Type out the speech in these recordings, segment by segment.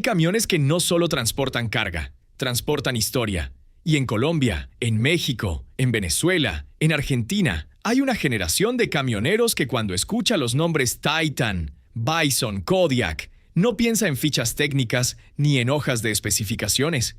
Hay camiones que no solo transportan carga, transportan historia. Y en Colombia, en México, en Venezuela, en Argentina, hay una generación de camioneros que cuando escucha los nombres Titan, Bison, Kodiak, no piensa en fichas técnicas ni en hojas de especificaciones.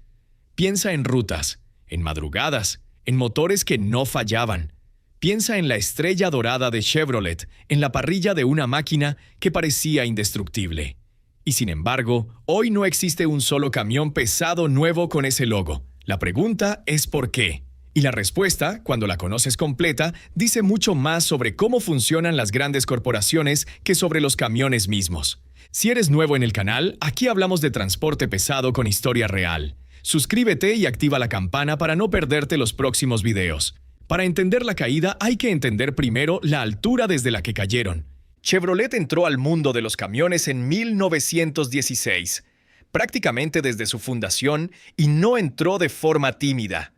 Piensa en rutas, en madrugadas, en motores que no fallaban. Piensa en la estrella dorada de Chevrolet en la parrilla de una máquina que parecía indestructible. Y sin embargo, hoy no existe un solo camión pesado nuevo con ese logo. La pregunta es ¿por qué? Y la respuesta, cuando la conoces completa, dice mucho más sobre cómo funcionan las grandes corporaciones que sobre los camiones mismos. Si eres nuevo en el canal, aquí hablamos de transporte pesado con historia real. Suscríbete y activa la campana para no perderte los próximos videos. Para entender la caída hay que entender primero la altura desde la que cayeron. Chevrolet entró al mundo de los camiones en 1916. Prácticamente desde su fundación, y no entró de forma tímida.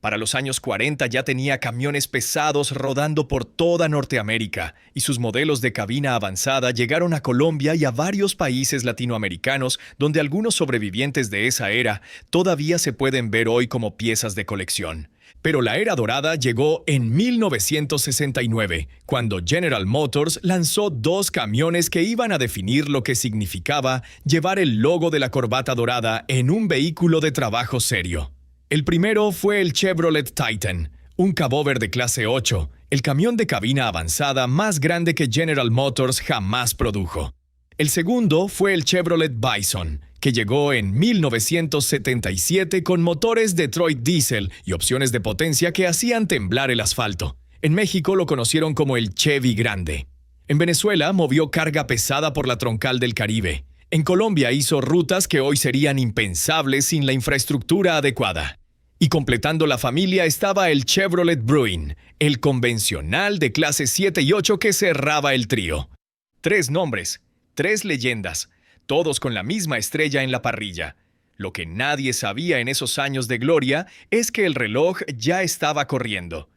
Para los años 40 ya tenía camiones pesados rodando por toda Norteamérica, y sus modelos de cabina avanzada llegaron a Colombia y a varios países latinoamericanos donde algunos sobrevivientes de esa era todavía se pueden ver hoy como piezas de colección. Pero la era dorada llegó en 1969, cuando General Motors lanzó dos camiones que iban a definir lo que significaba llevar el logo de la corbata dorada en un vehículo de trabajo serio. El primero fue el Chevrolet Titan, un cabover de clase 8, el camión de cabina avanzada más grande que General Motors jamás produjo. El segundo fue el Chevrolet Bison, que llegó en 1977 con motores Detroit Diesel y opciones de potencia que hacían temblar el asfalto. En México lo conocieron como el Chevy Grande. En Venezuela movió carga pesada por la troncal del Caribe. En Colombia hizo rutas que hoy serían impensables sin la infraestructura adecuada. Y completando la familia estaba el Chevrolet Bruin, el convencional de clase 7 y 8 que cerraba el trío. 3 nombres, 3 leyendas, todos con la misma estrella en la parrilla. Lo que nadie sabía en esos años de gloria es que el reloj ya estaba corriendo.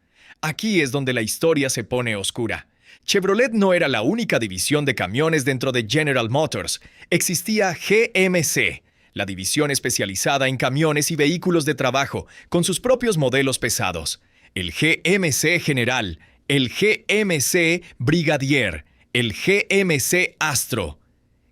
Aquí es donde la historia se pone oscura. Chevrolet no era la única división de camiones dentro de General Motors. Existía GMC, la división especializada en camiones y vehículos de trabajo, con sus propios modelos pesados. El GMC General, el GMC Brigadier, el GMC Astro.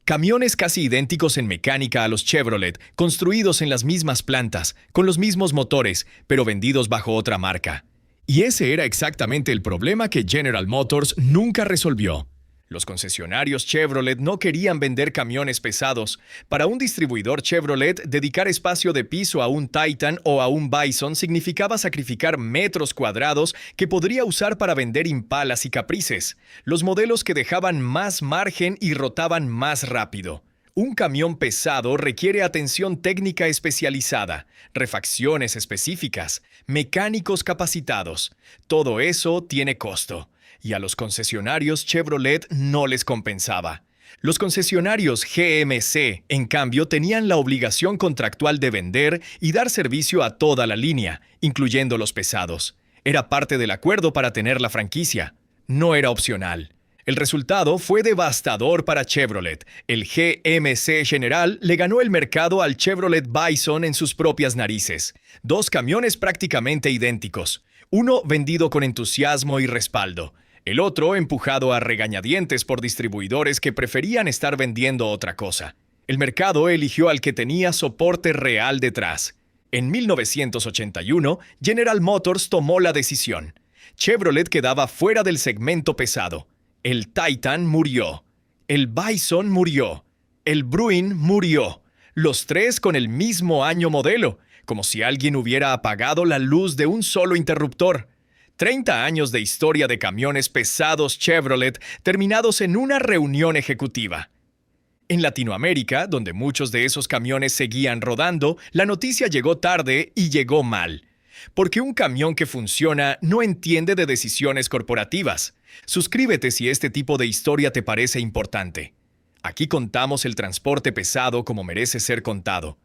Camiones casi idénticos en mecánica a los Chevrolet, construidos en las mismas plantas, con los mismos motores, pero vendidos bajo otra marca. Y ese era exactamente el problema que General Motors nunca resolvió. Los concesionarios Chevrolet no querían vender camiones pesados. Para un distribuidor Chevrolet, dedicar espacio de piso a un Titan o a un Bison significaba sacrificar metros cuadrados que podría usar para vender Impalas y Caprices, los modelos que dejaban más margen y rotaban más rápido. Un camión pesado requiere atención técnica especializada, refacciones específicas, mecánicos capacitados. Todo eso tiene costo. Y a los concesionarios Chevrolet no les compensaba. Los concesionarios GMC, en cambio, tenían la obligación contractual de vender y dar servicio a toda la línea, incluyendo los pesados. Era parte del acuerdo para tener la franquicia. No era opcional. El resultado fue devastador para Chevrolet. El GMC General le ganó el mercado al Chevrolet Bison en sus propias narices. 2 camiones prácticamente idénticos. Uno vendido con entusiasmo y respaldo. El otro empujado a regañadientes por distribuidores que preferían estar vendiendo otra cosa. El mercado eligió al que tenía soporte real detrás. En 1981, General Motors tomó la decisión. Chevrolet quedaba fuera del segmento pesado. El Titan murió. El Bison murió. El Bruin murió. Los 3 con el mismo año modelo, como si alguien hubiera apagado la luz de un solo interruptor. 30 años de historia de camiones pesados Chevrolet terminados en una reunión ejecutiva. En Latinoamérica, donde muchos de esos camiones seguían rodando, la noticia llegó tarde y llegó mal. Porque un camión que funciona no entiende de decisiones corporativas. Suscríbete si este tipo de historia te parece importante. Aquí contamos el transporte pesado como merece ser contado.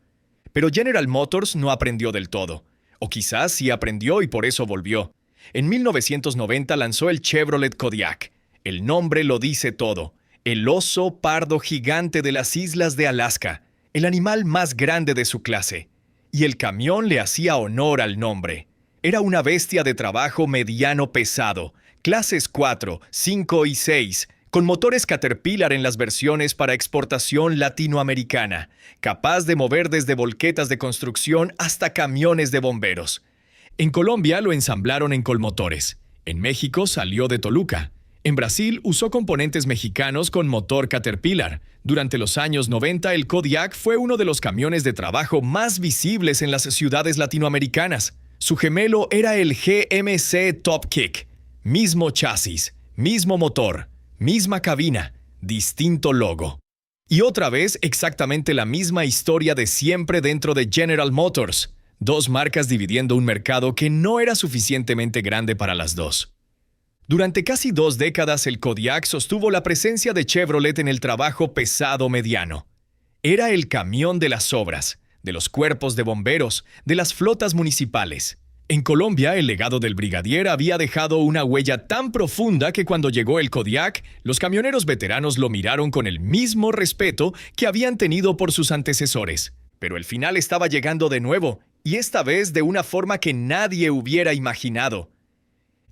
Pero General Motors no aprendió del todo. O quizás sí aprendió y por eso volvió. En 1990 lanzó el Chevrolet Kodiak. El nombre lo dice todo. El oso pardo gigante de las islas de Alaska. el animal más grande de su clase. Y el camión le hacía honor al nombre. Era una bestia de trabajo mediano pesado, clases 4, 5 y 6, con motores Caterpillar en las versiones para exportación latinoamericana, capaz de mover desde volquetas de construcción hasta camiones de bomberos. En Colombia lo ensamblaron en Colmotores. En México salió de Toluca. En Brasil usó componentes mexicanos con motor Caterpillar. Durante los años 90, el Kodiak fue uno de los camiones de trabajo más visibles en las ciudades latinoamericanas. Su gemelo era el GMC Top Kick. Mismo chasis, mismo motor, misma cabina, distinto logo. Y otra vez exactamente la misma historia de siempre dentro de General Motors. Dos marcas dividiendo un mercado que no era suficientemente grande para las dos. Durante casi 2 décadas el Kodiak sostuvo la presencia de Chevrolet en el trabajo pesado mediano. Era el camión de las obras, de los cuerpos de bomberos, de las flotas municipales. En Colombia, el legado del brigadier había dejado una huella tan profunda que cuando llegó el Kodiak, los camioneros veteranos lo miraron con el mismo respeto que habían tenido por sus antecesores. Pero el final estaba llegando de nuevo, y esta vez de una forma que nadie hubiera imaginado.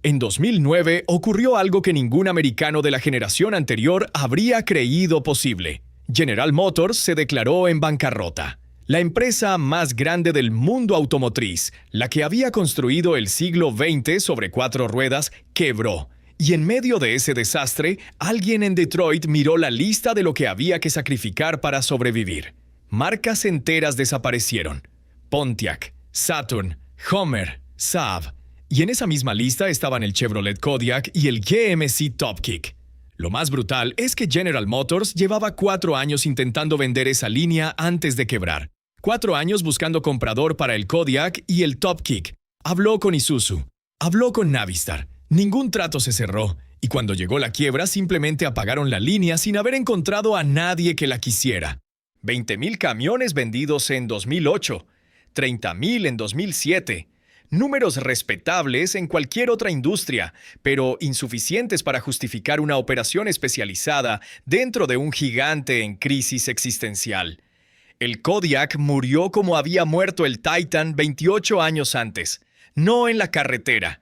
En 2009 ocurrió algo que ningún americano de la generación anterior habría creído posible. General Motors se declaró en bancarrota. La empresa más grande del mundo automotriz, la que había construido el siglo XX sobre 4 ruedas, quebró. Y en medio de ese desastre, alguien en Detroit miró la lista de lo que había que sacrificar para sobrevivir. Marcas enteras desaparecieron. Pontiac, Saturn, Hummer, Saab. Y en esa misma lista estaban el Chevrolet Kodiak y el GMC Top Kick. Lo más brutal es que General Motors llevaba 4 años intentando vender esa línea antes de quebrar. 4 años buscando comprador para el Kodiak y el Top Kick. Habló con Isuzu. Habló con Navistar. Ningún trato se cerró. Y cuando llegó la quiebra simplemente apagaron la línea sin haber encontrado a nadie que la quisiera. 20,000 camiones vendidos en 2008. 30,000 en 2007. Números respetables en cualquier otra industria, pero insuficientes para justificar una operación especializada dentro de un gigante en crisis existencial. El Kodiak murió como había muerto el Titan 28 años antes, no en la carretera,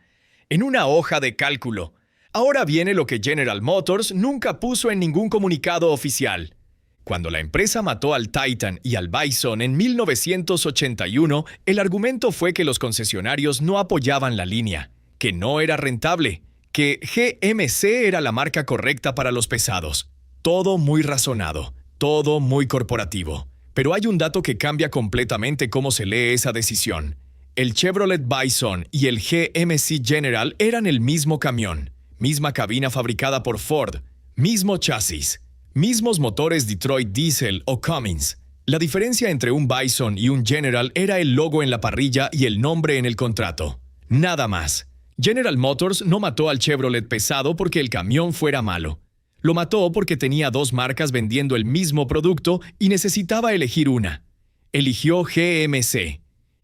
en una hoja de cálculo. Ahora viene lo que General Motors nunca puso en ningún comunicado oficial. Cuando la empresa mató al Titan y al Bison en 1981, el argumento fue que los concesionarios no apoyaban la línea, que no era rentable, que GMC era la marca correcta para los pesados. Todo muy razonado, todo muy corporativo. Pero hay un dato que cambia completamente cómo se lee esa decisión. El Chevrolet Bison y el GMC General eran el mismo camión, misma cabina fabricada por Ford, mismo chasis. Mismos motores Detroit Diesel o Cummins. La diferencia entre un Bison y un General era el logo en la parrilla y el nombre en el contrato. Nada más. General Motors no mató al Chevrolet pesado porque el camión fuera malo. Lo mató porque tenía 2 marcas vendiendo el mismo producto y necesitaba elegir una. Eligió GMC.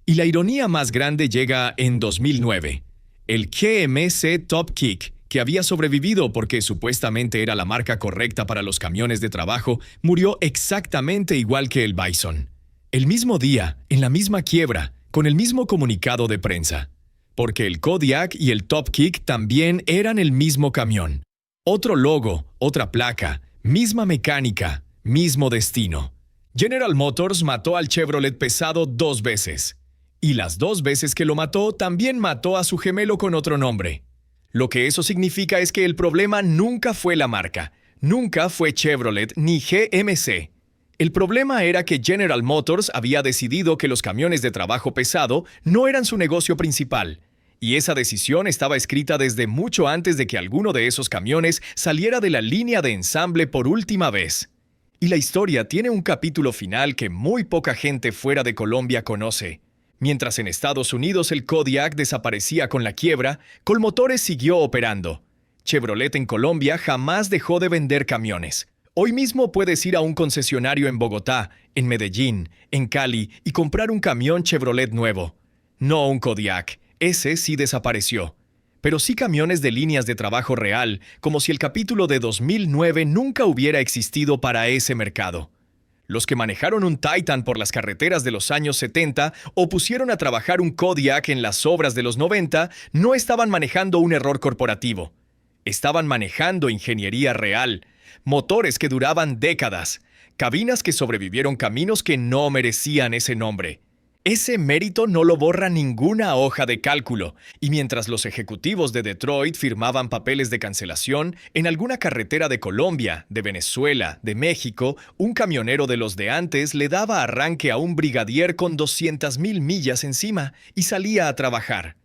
Y la ironía más grande llega en 2009. El GMC Top Kick, que había sobrevivido porque supuestamente era la marca correcta para los camiones de trabajo, murió exactamente igual que el Bison. El mismo día, en la misma quiebra, con el mismo comunicado de prensa. Porque el Kodiak y el Top Kick también eran el mismo camión. Otro logo, otra placa, misma mecánica, mismo destino. General Motors mató al Chevrolet pesado 2 veces. Y las 2 veces que lo mató, también mató a su gemelo con otro nombre. Lo que eso significa es que el problema nunca fue la marca, nunca fue Chevrolet ni GMC. El problema era que General Motors había decidido que los camiones de trabajo pesado no eran su negocio principal, y esa decisión estaba escrita desde mucho antes de que alguno de esos camiones saliera de la línea de ensamble por última vez. Y la historia tiene un capítulo final que muy poca gente fuera de Colombia conoce. Mientras en Estados Unidos el Kodiak desaparecía con la quiebra, Colmotores siguió operando. Chevrolet en Colombia jamás dejó de vender camiones. Hoy mismo puedes ir a un concesionario en Bogotá, en Medellín, en Cali y comprar un camión Chevrolet nuevo. No un Kodiak, ese sí desapareció. Pero sí camiones de líneas de trabajo real, como si el capítulo de 2009 nunca hubiera existido para ese mercado. Los que manejaron un Titan por las carreteras de los años 70 o pusieron a trabajar un Kodiak en las obras de los 90 no estaban manejando un error corporativo. Estaban manejando ingeniería real, motores que duraban décadas, cabinas que sobrevivieron caminos que no merecían ese nombre. Ese mérito no lo borra ninguna hoja de cálculo, y mientras los ejecutivos de Detroit firmaban papeles de cancelación, en alguna carretera de Colombia, de Venezuela, de México, un camionero de los de antes le daba arranque a un brigadier con 200,000 millas encima y salía a trabajar,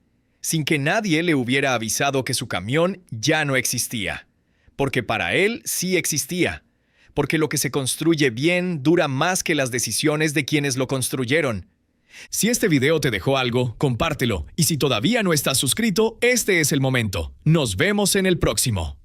sin que nadie le hubiera avisado que su camión ya no existía. Porque para él sí existía. Porque lo que se construye bien dura más que las decisiones de quienes lo construyeron. Si este video te dejó algo, compártelo. Y si todavía no estás suscrito, este es el momento. Nos vemos en el próximo.